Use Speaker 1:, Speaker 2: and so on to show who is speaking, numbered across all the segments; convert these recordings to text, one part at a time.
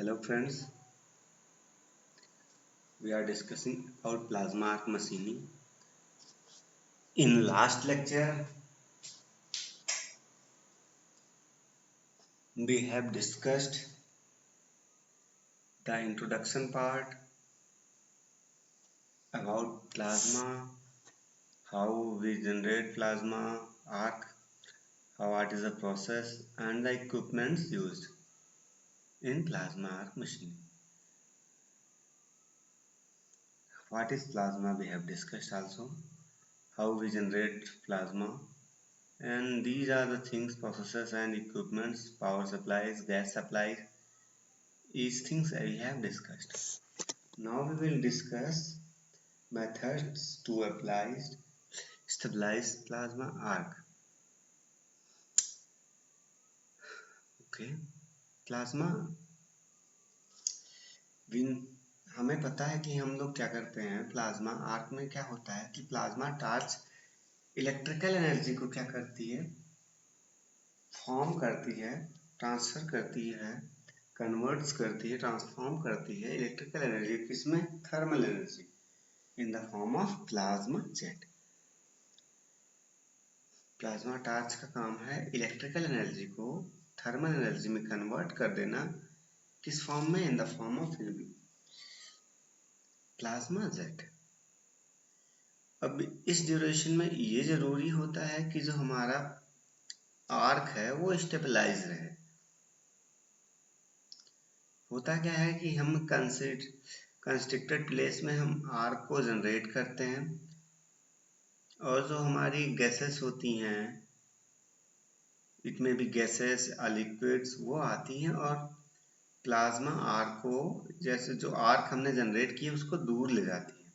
Speaker 1: Hello friends, we are discussing about plasma arc machining. In last lecture, we have discussed the introduction part about plasma, how we generate plasma arc, what is the process and the equipments used in plasma arc machining. What is plasma we have discussed also, how we generate plasma, and these are the things, processes and equipments, power supplies, gas supplies, these things we have discussed. Now we will discuss methods to apply stabilized plasma arc. Okay, plasma हमें पता है कि हम लोग क्या करते हैं। Plasma arc में क्या होता है कि प्लाज्मा टार्च इलेक्ट्रिकल एनर्जी को क्या करती है, फॉर्म करती है, ट्रांसफर करती है, कन्वर्ट्स करती है, ट्रांसफॉर्म करती है इलेक्ट्रिकल एनर्जी किसमें, thermal energy in the form of plasma jet. Plasma torch का काम है इलेक्ट्रिकल एनर्जी को थर्मल एनर्जी में कन्वर्ट कर देना, किस फॉर्म में, in the form of plasma jet. अब इस ड्यूरेशन में ये जरूरी होता है कि जो हमारा आर्क है वो स्टेबलाइज रहे। होता क्या है कि हम कंस्ट्रक्टेड प्लेस में हम आर्क को जनरेट करते हैं और जो हमारी गैसेस होती हैं, इट में भी गैसेस लिक्विड्स, वो आती हैं और प्लाज्मा आर्क को, जैसे जो आर्क हमने जनरेट किया उसको दूर ले जाती है।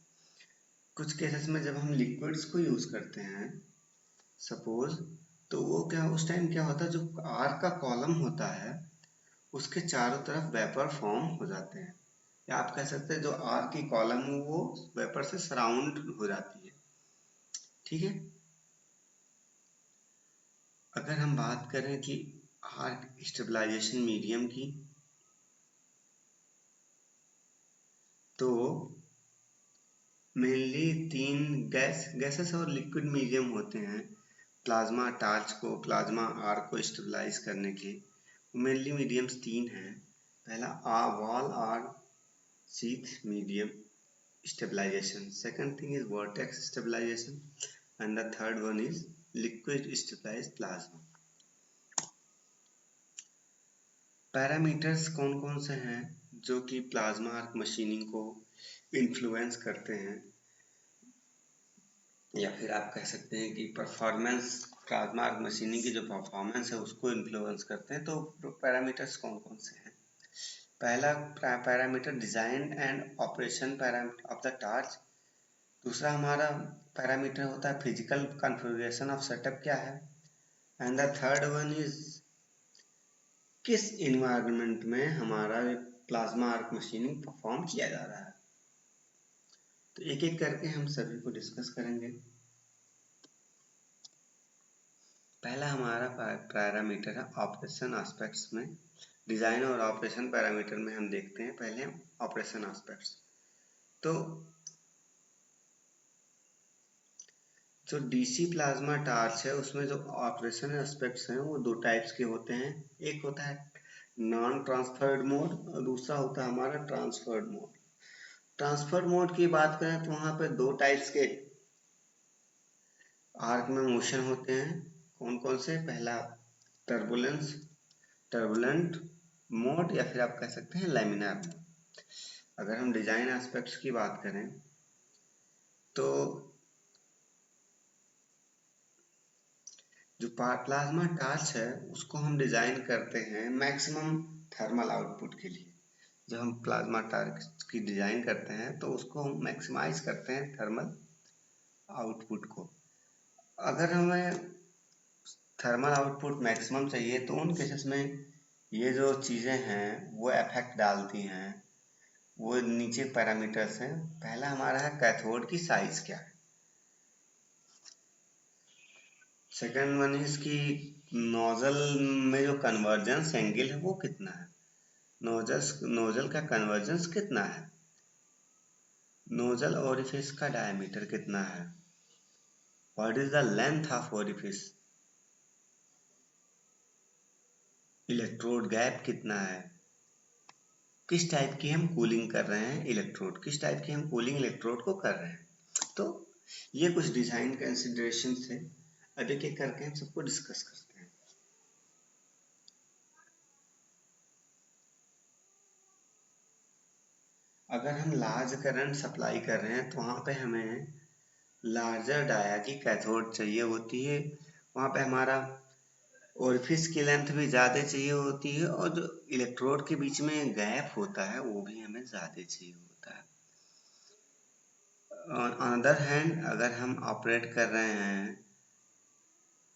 Speaker 1: कुछ केसेस में जब हम लिक्विड्स को यूज करते हैं सपोज, तो वो क्या, उस टाइम क्या होता है, जो आर्क का कॉलम होता है उसके चारों तरफ वेपर फॉर्म हो जाते हैं, या आप कह सकते हैं जो आर्क की कॉलम है वो वेपर से सराउंड हो जाती है। ठीक है, अगर हम बात करें कि आर्क स्टेबलाइजेशन मीडियम की, तो मेनली तीन गैसेस और लिक्विड मीडियम होते हैं प्लाज्मा टार्च को, प्लाज्मा आर्क को स्टेबलाइज करने के। मेनली मीडियम्स तीन हैं। पहला wall or sheath medium stabilization, second thing is vortex stabilization and the third one is liquid stabilized plasma. Parameters कौन कौन से हैं जो कि प्लाज्मा आर्क मशीनिंग को इन्फ्लुएंस करते हैं, या फिर आप कह सकते हैं कि परफॉर्मेंस, प्लाज्मा आर्क मशीनिंग की जो परफॉर्मेंस है उसको इन्फ्लुएंस करते हैं। तो पैरामीटर्स कौन कौन से हैं। पहला parameter design and operation parameter of the torch. दूसरा हमारा पैरामीटर होता है फिजिकल कॉन्फ़िगरेशन ऑफ सेटअप क्या है, and the third one is किस इन्वायरमेंट में हमारा प्लाज्मा आर्क मशीनिंग परफॉर्म किया जा रहा है। तो एक एक करके हम सभी को डिस्कस करेंगे। पहला हमारा पैरामीटर है ऑपरेशन एस्पेक्ट्स में। डिजाइन और ऑपरेशन पैरामीटर में हम देखते हैं पहले हम ऑपरेशन एस्पेक्ट्स। तो जो डीसी प्लाज्मा टार्च है उसमें जो ऑपरेशन एस्पेक्ट्स हैं वो दो टाइप्स के होते हैं। एक होता है नॉन ट्रांसफर्ड मोड और दूसरा होता है हमारा ट्रांसफर्ड मोड। ट्रांसफर्ड मोड की बात करें तो वहां पे दो टाइप्स के आर्क में मोशन होते हैं। कौन कौन से, पहला टर्बुलेंट मोड, या फिर आप कह सकते हैं लैमिनार मोड। अगर हम डिजाइन एस्पेक्ट्स की बात करें तो जो प्लाज्मा टार्च है उसको हम डिजाइन करते हैं मैक्सिमम थर्मल आउटपुट के लिए। जब हम प्लाज्मा टार्च की डिजाइन करते हैं तो उसको हम मैक्सिमाइज करते हैं थर्मल आउटपुट को। अगर हमें थर्मल आउटपुट मैक्सिमम चाहिए तो उन केसेस में ये जो चीज़ें हैं वो इफेक्ट डालती हैं। वो नीचे पैरामीटर्स हैं। पहला हमारा है कैथोड की साइज क्या है, सेकेंड वन इज की नोजल में जो कन्वर्जेंस एंगल है वो कितना है, नोजल का कन्वर्जेंस कितना है, नोजल ओरिफिस का डायमीटर कितना है, what is the length of orifice, electrode gap कितना है, किस टाइप की हम कूलिंग कर रहे हैं इलेक्ट्रोड, किस टाइप की हम कूलिंग इलेक्ट्रोड को कर रहे हैं। तो ये कुछ डिजाइन कंसिडरेशन थे। अब एक एक करके हम सबको डिस्कस करते हैं। अगर हम लार्ज करंट सप्लाई कर रहे हैं तो वहाँ पे हमें लार्जर डाया की कैथोड चाहिए होती है, वहाँ पे हमारा ओरिफिस की लेंथ भी ज़्यादा चाहिए होती है और जो इलेक्ट्रोड के बीच में गैप होता है वो भी हमें ज़्यादा चाहिए होता है। ऑन अदर हैंड अगर हम ऑपरेट कर रहे हैं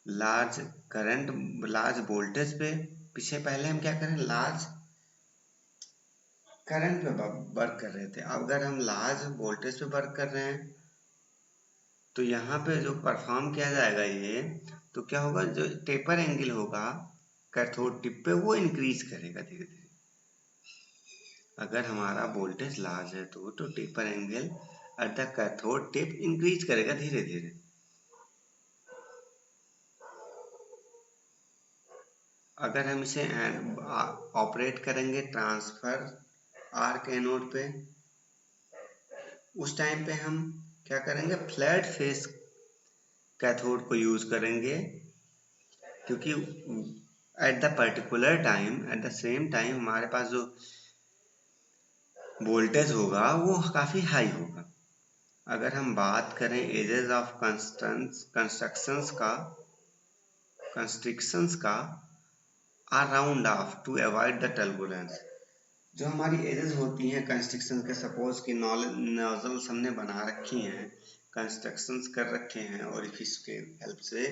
Speaker 1: लार्ज करंट लार्ज वोल्टेज पे, पीछे पहले हम क्या करें लार्ज करंट पे वर्क कर रहे थे, अब अगर हम लार्ज वोल्टेज पे वर्क कर रहे हैं तो यहाँ पे जो परफॉर्म किया जाएगा ये, तो क्या होगा जो टेपर एंगल होगा कैथोड टिप पे वो इंक्रीज करेगा धीरे धीरे। अगर हमारा वोल्टेज लार्ज है तो taper angle at the cathode tip increase करेगा धीरे धीरे। अगर हम इसे ऑपरेट करेंगे ट्रांसफर आर्क एनोड पे, उस टाइम पे हम क्या करेंगे फ्लैट फेस कैथोड को यूज करेंगे, क्योंकि eight the particular time at the same time हमारे पास जो वोल्टेज होगा वो काफी हाई होगा। अगर हम बात करें एजेस ऑफ कंस्ट्रक्शंस का or round off to avoid the turbulence, जो हमारी एजेस होती हैं कंस्ट्रक्शन के, सपोज कि नोजल्स हमने बना रखी हैं, कंस्ट्रक्शंस कर रखे हैं और इसके हेल्प से,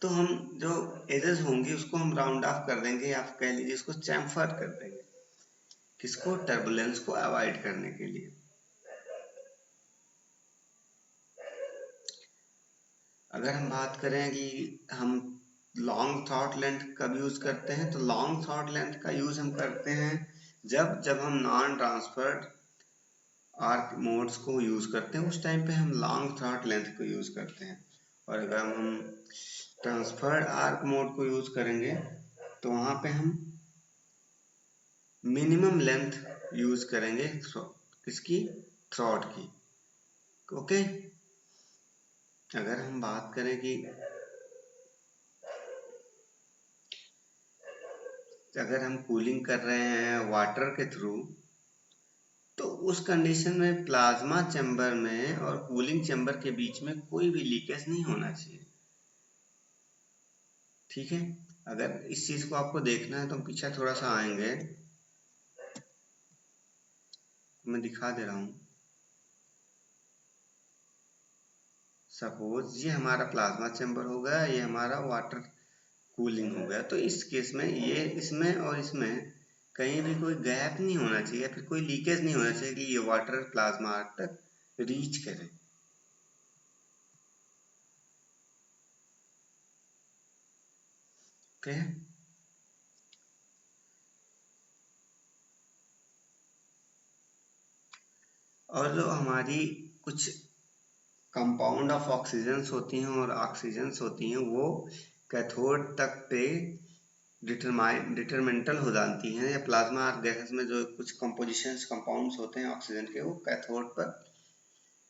Speaker 1: तो हम जो एजेस होंगी उसको हम राउंड ऑफ कर देंगे या कह लीजिए उसको चैम्फर कर देंगे, किसको टर्बुलेंस को अवॉइड करने के लिए। अगर हम बात करें कि हम लॉन्ग थॉट लेंथ कब यूज करते हैं, तो लॉन्ग थॉट लेंथ का यूज हम करते हैं जब हम नॉन ट्रांसफर्ड आर्क मोड्स को यूज करते हैं, उस टाइम पे हम लॉन्ग थॉट लेंथ को यूज करते हैं। और अगर हम ट्रांसफर्ड आर्क मोड को यूज करेंगे तो वहां पे हम मिनिमम लेंथ यूज करेंगे किसकी, थ्रॉड की। ओके, अगर हम बात करें कि अगर हम कूलिंग कर रहे हैं वाटर के थ्रू, तो उस कंडीशन में प्लाज्मा चैम्बर में और कूलिंग चैम्बर के बीच में कोई भी लीकेज नहीं होना चाहिए। ठीक है, अगर इस चीज को आपको देखना है तो हम पीछे थोड़ा सा आएंगे, मैं दिखा दे रहा हूँ। सपोज ये हमारा प्लाज्मा चैम्बर हो गया, ये हमारा वाटर कूलिंग हो गया, तो इस केस में ये इसमें और इसमें कहीं भी कोई गैप नहीं होना चाहिए, फिर कोई लीकेज नहीं होना चाहिए कि ये वाटर प्लाज्मा तक रीच करे। ओके, और जो हमारी कुछ कंपाउंड ऑफ ऑक्सीजन्स होती हैं और ऑक्सीजन्स होती हैं वो कैथोड तक पे डिटरमेंटल हो जाती हैं, या प्लाज्मा गैसेस में जो कुछ कंपोजिशंस कंपाउंड्स होते हैं ऑक्सीजन के, वो कैथोड पर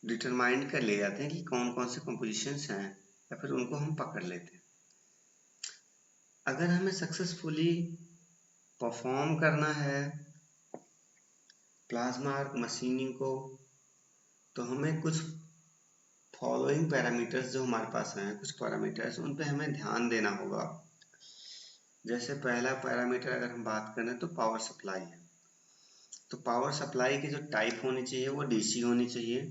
Speaker 1: डिटरमाइन कर ले जाते हैं कि कौन कौन से कंपोजिशंस हैं, या फिर उनको हम पकड़ लेते हैं। अगर हमें सक्सेसफुली परफॉर्म करना है प्लाज्मा आर्क मशीनिंग को, तो हमें कुछ फॉलोइंग पैरामीटर्स जो हमारे पास हैं, कुछ पैरामीटर्स उन पे हमें ध्यान देना होगा। जैसे पहला पैरामीटर अगर हम बात करें तो पावर सप्लाई है, तो पावर सप्लाई की जो टाइप होनी चाहिए वो डीसी होनी चाहिए।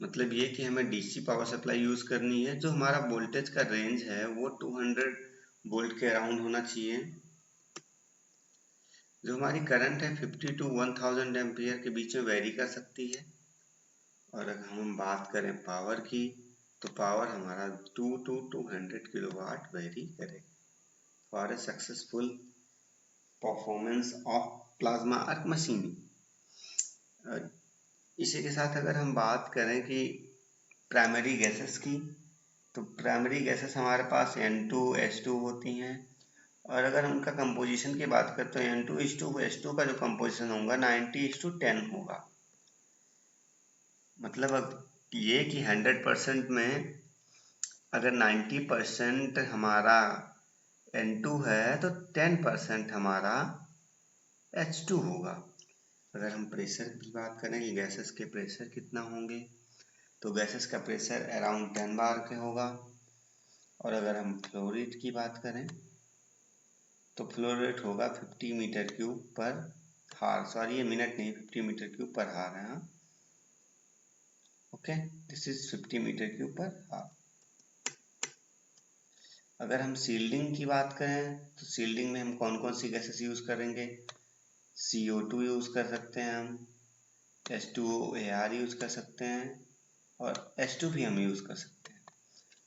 Speaker 1: मतलब ये कि हमें डीसी पावर सप्लाई यूज करनी है, जो हमारा वोल्टेज का रेंज है वो 200 वोल्ट के अराउंड होना चाहिए। जो हमारी करंट है 50 टू 1000 एम्पियर के बीच में वेरी कर सकती है। और अगर हम बात करें पावर की, तो पावर हमारा 2 टू 200 किलोवाट वेरी करेगा for a successful performance of plasma arc machining. इसी के साथ अगर हम बात करें कि प्राइमरी गैसेस की, तो प्राइमरी गैसेस हमारे पास N2 H2 होती हैं, और अगर हम उनका कंपोजिशन की बात करें तो N2 H2 का जो कंपोजिशन होगा 90:10 होगा। मतलब अब ये कि 100% में अगर 90% हमारा N2 है तो 10% हमारा H2 होगा। अगर हम प्रेशर की बात करें कि गैसेस के प्रेशर कितना होंगे, तो गैसेस का प्रेशर अराउंड 10 बार के होगा। और अगर हम फ्लो रेट की बात करें तो फ्लो रेट होगा 50 मीटर क्यूब पर हार, सॉरी ये मिनट नहीं, 50 मीटर क्यूब पर हार है। Okay, this is 50 meter cube per hour. अगर हम सील्डिंग की बात करें तो सील्डिंग में हम कौन कौन सी गैसेस यूज करेंगे? CO2 यूज कर सकते हैं, हम H2OAr यूज कर सकते हैं, और H2 भी हम यूज कर सकते हैं।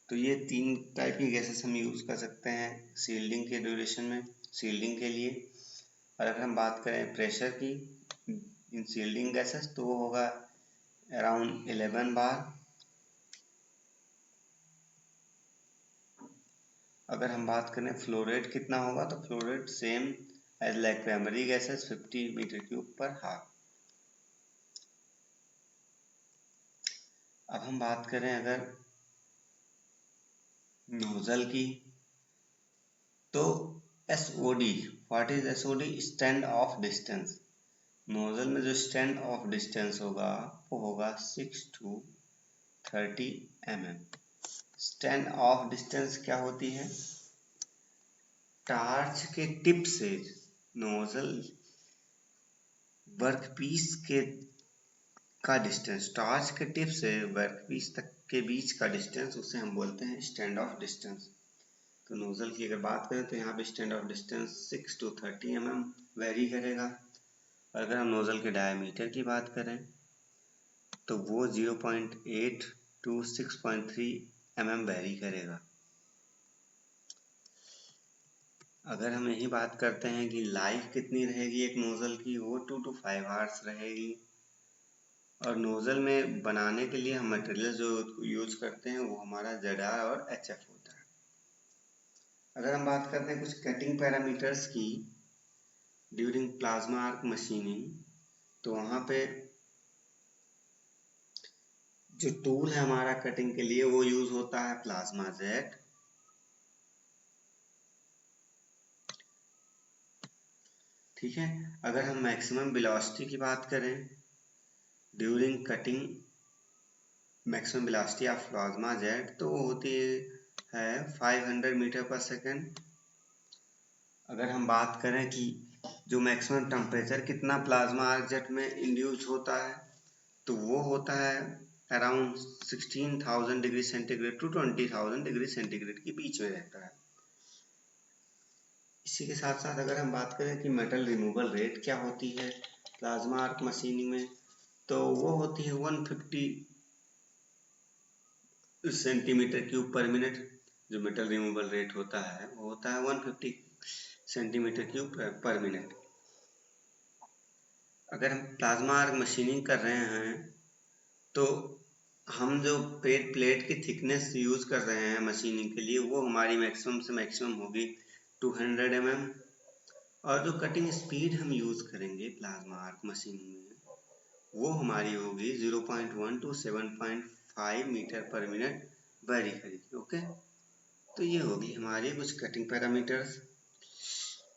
Speaker 1: तो ये 3 टाइप की गैसेस हम यूज कर सकते हैं सील्डिंग के ड्यूरेशन में, सील्डिंग के लिए। और अगर हम बात करें प्रेशर की इन सील्डिंग गैसेस, तो वो होगा अराउंड 11 बार। अगर हम बात करें फ्लो रेट कितना होगा, तो flow rate same as like primary gases 50 meter cube per hour. अब हम बात करें अगर नोजल की, तो SOD, what is SOD? Stand of distance. Nozzle में जो स्टैंड ऑफ डिस्टेंस होगा वो होगा 6 to 30 mm। Stand of distance क्या होती है? टार्च के टिप से नोजल वर्कपीस के का डिस्टेंस, टार्च के टिप से वर्कपीस तक के बीच का डिस्टेंस, उसे हम बोलते हैं स्टैंड ऑफ डिस्टेंस। तो नोजल की अगर बात करें तो यहाँ पे stand of distance 6 to 30 mm very करेगा। और अगर हम नोजल के डायमीटर की बात करें तो वो 0.8 to 6.3 mm वेरी करेगा। अगर हम यही बात करते हैं कि लाइफ कितनी रहेगी एक नोजल की, वो 2 to 5 आवर्स रहेगी। और नोजल में बनाने के लिए हम मटेरियल जो यूज करते हैं वो हमारा ZR और HF होता है। अगर हम बात करते हैं कुछ कटिंग पैरामीटर्स की ड्यूरिंग प्लाज्मा आर्क मशीनिंग, तो वहाँ पे जो टूल है हमारा कटिंग के लिए वो यूज होता है प्लाज्मा जेट। ठीक है, अगर हम मैक्सिमम वेलोसिटी की बात करें during cutting, maximum velocity of plasma jet, तो वो होती है 500 मीटर पर सेकेंड। अगर हम बात करें कि जो मैक्सिमम टेम्परेचर कितना प्लाज्मा आर्क जेट में इंड्यूस होता है, तो वो होता है around 16,000 degree centigrade to 20,000 degree centigrade के बीच में रहता है। इसी के साथ साथ अगर हम बात करें कि मेटल रिमूवल रेट क्या होती है प्लाज्मा आर्क मशीनिंग में, तो वो होती है 150 सेंटीमीटर क्यूब पर मिनट। जो मेटल रिमूवल रेट होता है वो होता है 150 सेंटीमीटर क्यूब पर मिनट। अगर हम प्लाज्मा आर्क मशीनिंग कर रहे हैं तो हम जो प्लेट की थिकनेस यूज कर रहे हैं मशीनिंग के लिए, वो हमारी मैक्सिमम से मैक्सिमम होगी 200 mm। और जो कटिंग स्पीड हम यूज करेंगे प्लाज्मा आर्क मशीनिंग में, वो हमारी होगी 0.1 to 7.5 मीटर पर मिनट वेरी करेगी। ओके, तो ये होगी हमारी कुछ कटिंग पैरामीटर्स।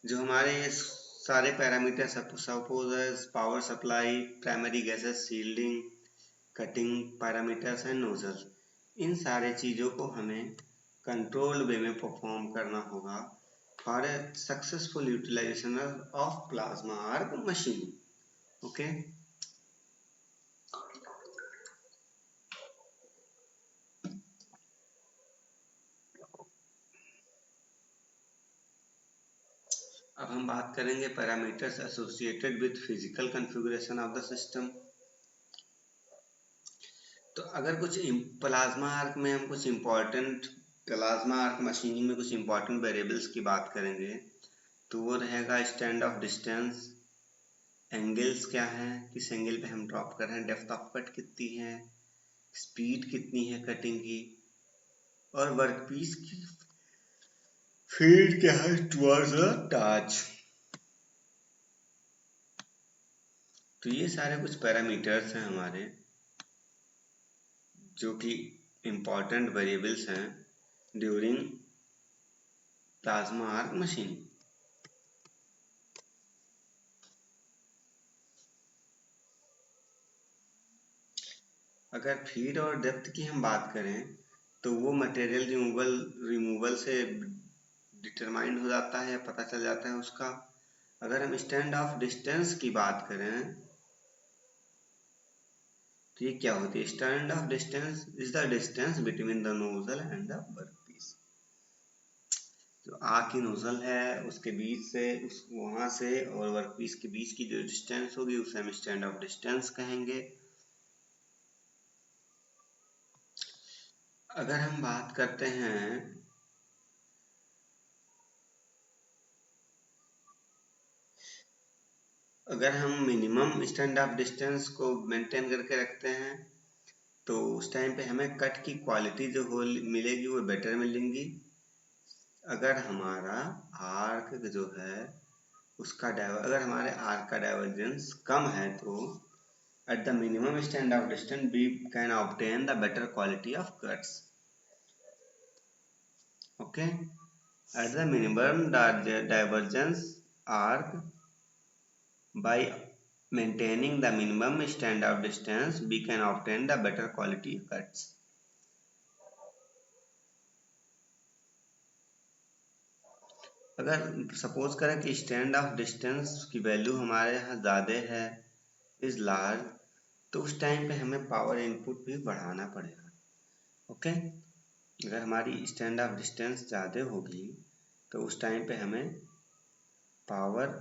Speaker 1: जो हमारे ये सारे parameter suppose power supply, primary gases, shielding, cutting parameters and nozzle, इन सारे चीज़ों को हमें कंट्रोल वे में परफॉर्म करना होगा for a successful utilization of plasma arc machining. Okay, अब हम बात करेंगे parameters associated with physical configuration of the system. तो अगर कुछ प्लाज्मा आर्क में हम कुछ इम्पोर्टेंट, प्लाज्मा आर्क मशीनिंग में कुछ इम्पोर्टेंट वेरिएबल्स की बात करेंगे, तो वो रहेगा स्टैंड ऑफ डिस्टेंस। एंगल्स क्या है, किस एंगल पे हम ड्रॉप कर रहे हैं, डेप्थ ऑफ कट कितनी है, स्पीड कितनी है कटिंग की, और वर्कपीस की फीड क्या है टुवर्ड्स द टाच। तो ये सारे कुछ पैरामीटर्स हैं हमारे जो कि इम्पॉर्टेंट वेरिएबल्स हैं ड्यूरिंग प्लाज्मा आर्क मशीन। अगर फीड और डेप्थ की हम बात करें तो वो मटेरियल रिमूवल से डिटरमाइंड हो जाता है या पता चल जाता है उसका। अगर हम स्टैंड ऑफ डिस्टेंस की बात करें तो ये क्या होती है, stand of distance is the distance between the nozzle and the workpiece. जो आग की नोजल है उसके बीच से वहां से और वर्कपीस के बीच की जो डिस्टेंस होगी उसे हम स्टैंड ऑफ डिस्टेंस कहेंगे। अगर हम बात करते हैं अगर हम मिनिमम स्टैंड ऑफ डिस्टेंस को मेंटेन करके रखते हैं तो उस टाइम पे हमें कट की क्वालिटी जो हो मिलेगी वो बेटर मिलेंगी। अगर हमारा आर्क जो है उसका अगर हमारे आर्क का डाइवर्जेंस कम है तो at the minimum stand of distance we can obtain the better quality of cuts. Okay, at the minimum divergence arc by maintaining the minimum stand of distance we can obtain the better quality cuts. अगर suppose करें कि stand of distance की value हमारे यहाँ ज़्यादा है is large तो उस टाइम पे हमें पावर इनपुट भी बढ़ाना पड़ेगा। ओके, अगर हमारी स्टैंड ऑफ डिस्टेंस ज़्यादा होगी तो उस टाइम पे हमें पावर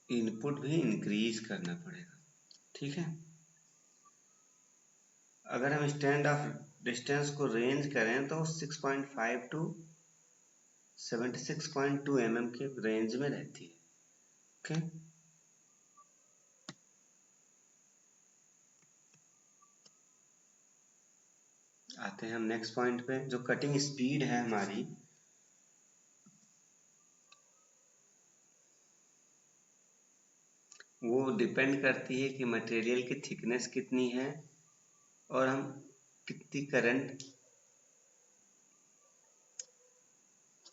Speaker 1: इनपुट भी इंक्रीज करना पड़ेगा। ठीक है, अगर हम स्टैंड ऑफ डिस्टेंस को रेंज करें तो 6.5 टू 76.2 mm के रेंज में रहती है। ओके, आते हैं हम नेक्स्ट पॉइंट पे। जो कटिंग स्पीड है हमारी वो डिपेंड करती है कि मटेरियल की थिकनेस कितनी है और हम कितनी करंट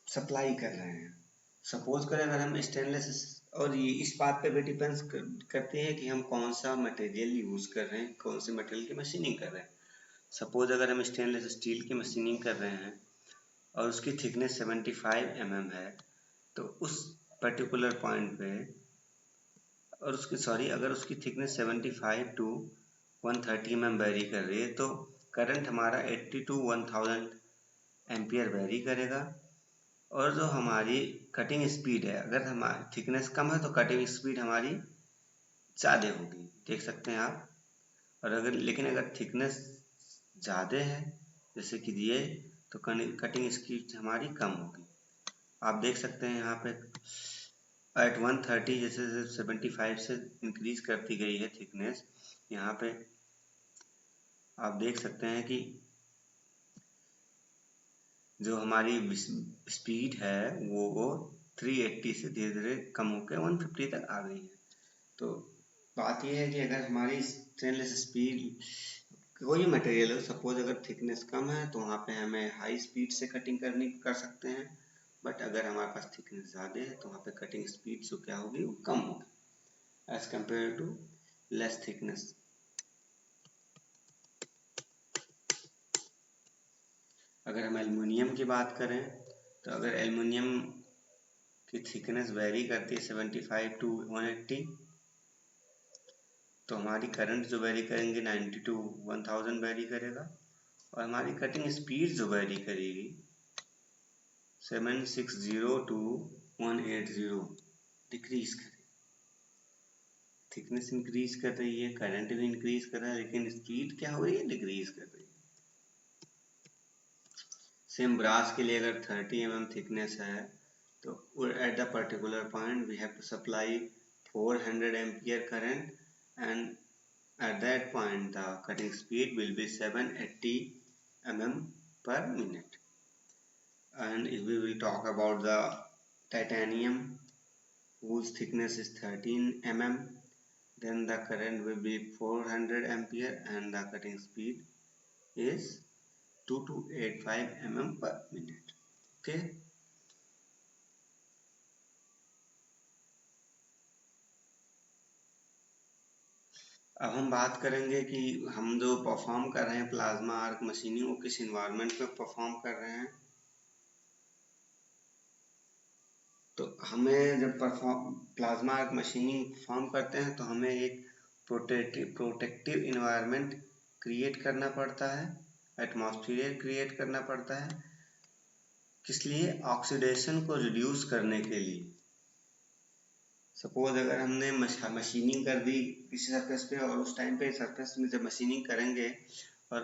Speaker 1: सप्लाई कर रहे हैं। सपोज करें अगर हम स्टेनलेस, और ये इस बात पे भी डिपेंड करती है कि हम कौन सा मटेरियल यूज कर रहे हैं, कौन से मटेरियल की मशीनिंग कर रहे हैं। सपोज अगर हम स्टेनलेस स्टील की मशीनिंग कर रहे हैं और उसकी थिकनेस 75 mm है तो उस पर्टिकुलर पॉइंट पे और अगर उसकी थिकनेस 75 टू 130 mm वेरी कर रही है तो करंट हमारा 80 टू 1000 एम्पियर वेरी करेगा। और जो हमारी कटिंग स्पीड है, अगर हमारी थिकनेस कम है तो कटिंग स्पीड हमारी ज़्यादा होगी, देख सकते हैं आप। और अगर थिकनेस ज़्यादा है जैसे कि ये तो कटिंग स्पीड हमारी कम होगी। आप देख सकते हैं यहाँ पे एट 130 जैसे 75 से इंक्रीज करती गई है थिकनेस। यहाँ पे आप देख सकते हैं कि जो हमारी स्पीड है वो 380 से धीरे धीरे कम होकर 150 तक आ गई है। तो बात यह है कि अगर हमारी स्टेनलेस स्टील कोई मटेरियल हो, सपोज अगर थिकनेस कम है तो वहाँ पे हमें हाई स्पीड से कटिंग कर सकते हैं। बट अगर हमारे पास थिकनेस ज़्यादा है तो वहाँ पे कटिंग स्पीड जो क्या होगी वो कम होगी as compare to less thickness. अगर हम एल्युमिनियम की बात करें तो अगर एल्युमिनियम की थिकनेस वेरी करती है 75 टू 180 तो हमारी करंट जो वेरी करेंगे 90 टू 1000 वेरी करेगा। और हमारी कटिंग स्पीड जो वेरी करेगी 760 टू 180 डिक्रीज करेगी। थिकनेस इंक्रीज कर रही है, करंट भी इंक्रीज कर रहा है, लेकिन स्पीड क्या हो रही है, डिक्रीज कर रही है। सेम ब्रास के लिए अगर 30 mm थिकनेस है तो at the particular point we have to supply 400 ampere current and at that point the cutting speed will be 780 mm per minute. And if we will talk about the titanium whose thickness is 13 mm, then the current will be 400 ampere and the cutting speed is 2285 mm per minute. Okay. अब हम बात करेंगे कि हम जो perform कर रहे हैं प्लाज्मा आर्क मशीनिंग वो किस इन्वायरमेंट में परफॉर्म कर रहे हैं। तो हमें जब प्लाज्मा आर्क मशीनिंग परफॉर्म करते हैं तो हमें एक प्रोटेक्टिव इन्वायरमेंट क्रिएट करना पड़ता है, एटमॉस्फेयर क्रिएट करना पड़ता है। किस लिए? ऑक्सीडेशन को रिड्यूस करने के लिए। सपोज अगर हमने मशीनिंग कर दी किसी सरफेस पे और उस टाइम पे सरफेस में जब मशीनिंग करेंगे और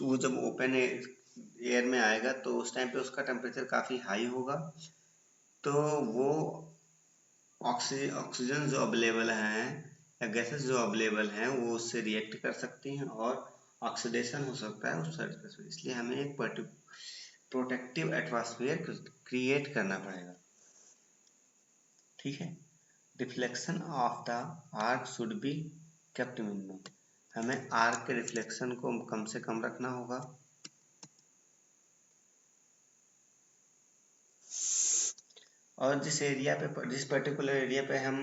Speaker 1: वो जब ओपन एयर में आएगा तो उस टाइम पे उसका टेम्परेचर काफ़ी हाई होगा, तो वो ऑक्सीजन जो अवेलेबल हैं या गैसेस जो अवेलेबल हैं वो उससे रिएक्ट कर सकती हैं और ऑक्सीडेशन हो सकता है उस सरफेस पे। इसलिए हमें एक प्रोटेक्टिव एटमॉस्फेयर क्रिएट करना पड़ेगा। ठीक है। Reflection of the arc should be kept minimum. हमें आर्क के रिफ्लेक्शन को कम से कम रखना होगा। और जिस पर्टिकुलर एरिया पे हम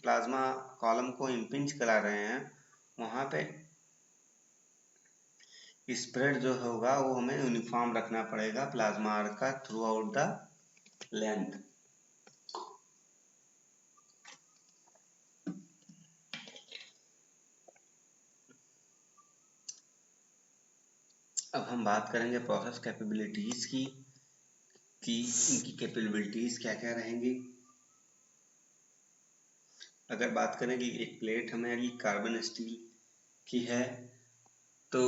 Speaker 1: प्लाज्मा कॉलम को इम्पिंज करा रहे हैं वहाँ पे स्प्रेड जो होगा वो हमें यूनिफॉर्म रखना पड़ेगा प्लाज्मा आर्क का थ्रू आउट द लेंथ। अब हम बात करेंगे प्रोसेस कैपेबिलिटीज की कि इनकी कैपेबिलिटीज क्या क्या रहेंगी। अगर बात करें कि एक प्लेट हमारी कार्बन स्टील की है तो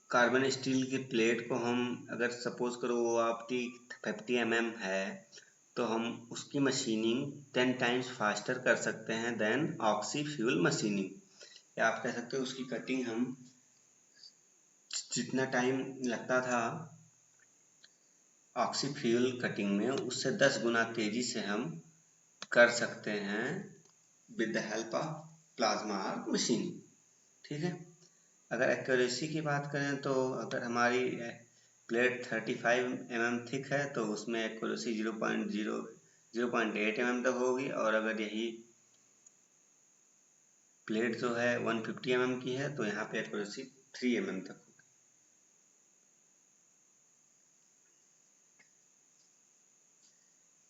Speaker 1: कार्बन स्टील की प्लेट को हम अगर सपोज करो वो आपकी 50 mm है तो हम उसकी मशीनिंग 10 टाइम्स फास्टर कर सकते हैं देन ऑक्सी फ्यूल मशीनिंग। या आप कह सकते हो उसकी कटिंग हम जितना टाइम लगता था ऑक्सी फ्यूल कटिंग में उससे 10 गुना तेजी से हम कर सकते हैं with the help of plasma arc machining. ठीक है। अगर एक्यूरेसी की बात करें तो अगर हमारी प्लेट 35 mm थिक है तो उसमें एक्यूरेसी 0.8 mm तक होगी और अगर यही प्लेट जो है 150 mm की है तो यहाँ पे एक्यूरेसी 3 mm तक होगी।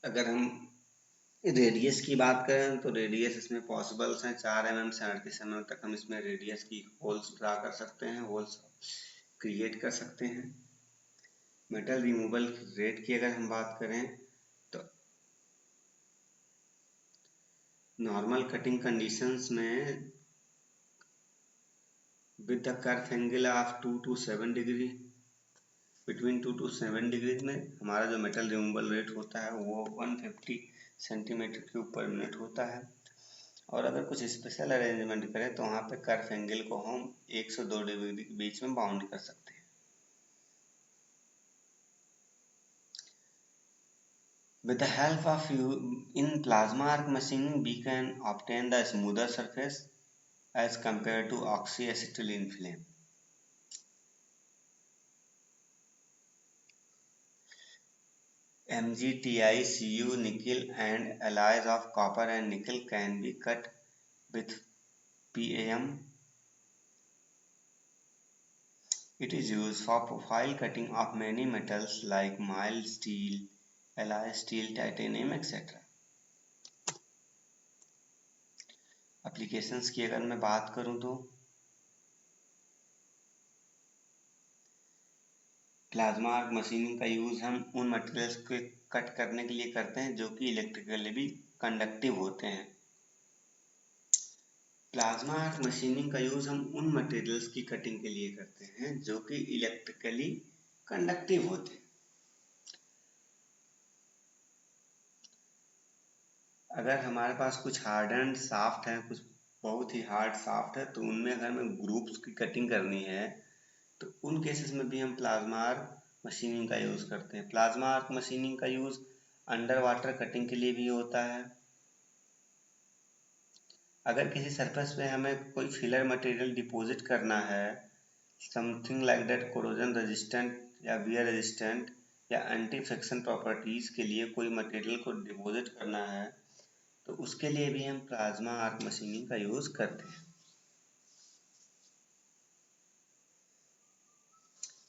Speaker 1: अगर हम रेडियस की बात करें तो रेडियस इसमें पॉसिबल्स हैं 4 mm से 38 mm तक हम इसमें रेडियस की होल्स ड्रा कर सकते हैं, होल्स क्रिएट कर सकते हैं। मेटल रिमूवल रेट की अगर हम बात करें तो नॉर्मल कटिंग कंडीशंस में with the curve angle of 2 to 7 degree between 2 to 7 degree में हमारा जो मेटल रिमूवल रेट होता है वो 150 सेंटीमीटर क्यूब पर मिनट होता है। और अगर कुछ स्पेशल अरेंजमेंट करें तो वहाँ पे कर्व एंगल को हम 1 से 2 डिग्री के बीच में बाउंड कर सकते हैं। With the help of in plasma arc machining we can obtain the smoother surface as compared to oxyacetylene flame. MgTi, Cu, nickel and alloys of copper and nickel can be cut with PAM. It is used for profile cutting of many metals like mild steel, alloy steel, titanium, etc. Applications की अगर मैं बात करूं तो plasma arc machining का use हम उन materials को कट करने के लिए करते हैं जो कि इलेक्ट्रिकली भी कंडक्टिव होते हैं। प्लाज्मा आर्क मशीनिंग का यूज़ हम उन मटेरियल्स की कटिंग के लिए करते हैं जो कि इलेक्ट्रिकली कंडक्टिव होते हैं। अगर हमारे पास कुछ हार्ड एंड सॉफ्ट है, कुछ बहुत ही हार्ड सॉफ्ट है, तो उनमें अगर हमें ग्रुप्स की कटिंग करनी है तो उन केसेस में भी हम प्लाज्मा आर्क मशीनिंग का यूज़ करते हैं। प्लाज्मा आर्क मशीनिंग का यूज़ अंडर वाटर कटिंग के लिए भी होता है। अगर किसी सरफेस पे हमें कोई फिलर मटेरियल डिपॉजिट करना है, something like that corrosion resistant या वियर रेजिस्टेंट या एंटी फ्रिक्शन प्रॉपर्टीज के लिए कोई मटेरियल को डिपॉजिट करना है, तो उसके लिए भी हम प्लाज्मा आर्क मशीनिंग का यूज़ करते हैं।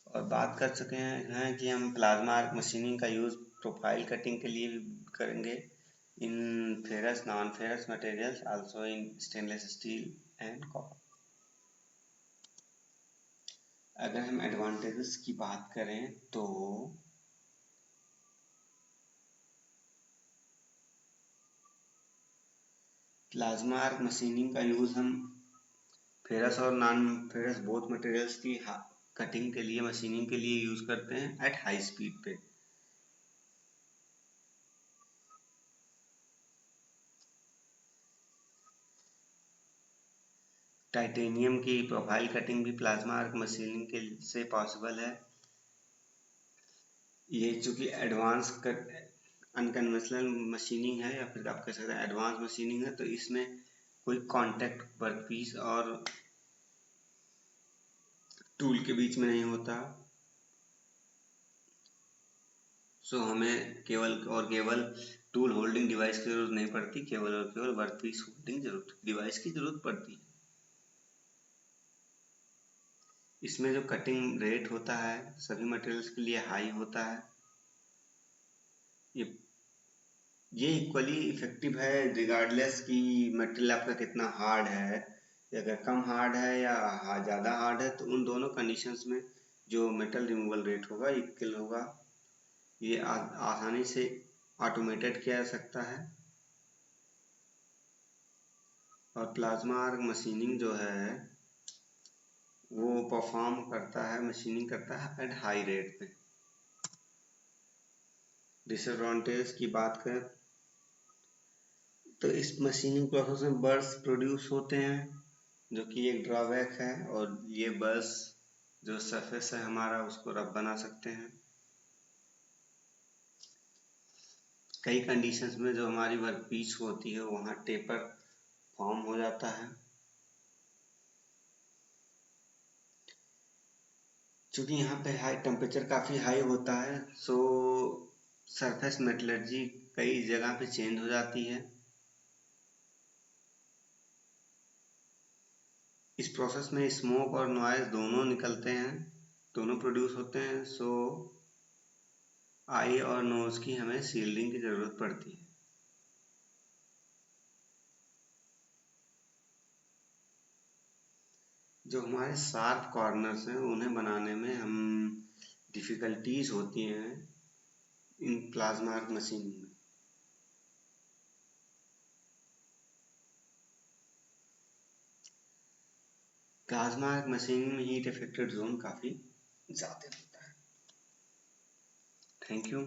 Speaker 1: और बात कर चुके हैं कि हम प्लाज्मा आर्क मशीनिंग का यूज़ प्रोफाइल कटिंग के लिए भी करेंगे in ferrous non ferrous materials, also in stainless steel and copper. अगर हम एडवांटेजेस की बात करें तो प्लाज्मा आर्क मशीनिंग का यूज़ हम फेरस और नॉन फेरस बोथ मटेरियल्स की कटिंग के लिए, मशीनिंग के लिए यूज़ करते हैं एट हाई स्पीड पे। टाइटेनियम की प्रोफाइल कटिंग भी प्लाज्मा आर्क मशीनिंग के से पॉसिबल है। ये चूंकि एडवांस अनकन्वेंशनल मशीनिंग है, या फिर आप कह सकते हैं एडवांस मशीनिंग है, तो इसमें कोई कांटेक्ट वर्कपीस और टूल के बीच में नहीं होता। सो हमें केवल टूल होल्डिंग डिवाइस की जरूरत नहीं पड़ती, केवल और केवल वर्कपीस होल्डिंग डिवाइस की जरूरत पड़ती है। इसमें जो कटिंग रेट होता है सभी मटेरियल्स के लिए हाई होता है। ये इक्वली इफेक्टिव है रिगार्डलेस कि मटेरियल आपका कितना हार्ड है। अगर कम हार्ड है या ज़्यादा हार्ड है, तो उन दोनों कंडीशंस में जो मेटल रिमूवल रेट होगा इक्वल होगा। ये आसानी से ऑटोमेटेड किया जा सकता है। और प्लाज्मा आर्क मशीनिंग जो है वो परफॉर्म करता है, मशीनिंग करता है एट हाई रेट पे। डिसएडवांटेज की बात करें तो इस मशीनिंग प्रोसेस में बर्स्ट प्रोड्यूस होते हैं, जो कि एक ड्रॉबैक है। और ये बर्स जो सरफेस है हमारा उसको रफ बना सकते हैं। कई कंडीशंस में जो हमारी वर्कपीस होती है वहाँ टेपर फॉर्म हो जाता है। चूँकि यहाँ पे हाई टेम्परेचर काफ़ी हाई होता है, सो सरफेस मेटलर्जी कई जगह पे चेंज हो जाती है। इस प्रोसेस में स्मोक और नॉइज दोनों निकलते हैं, दोनों प्रोड्यूस होते हैं। सो आई और नोज की हमें शील्डिंग की ज़रूरत पड़ती है। जो हमारे शार्प कॉर्नर्स हैं उन्हें बनाने में हम डिफ़िकल्टीज होती हैं इन प्लाज्मा आर्क मशीनिंग में। प्लाज्मा आर्क मशीनिंग में हीट इफेक्टेड जोन काफ़ी ज़्यादा होता है। Thank you.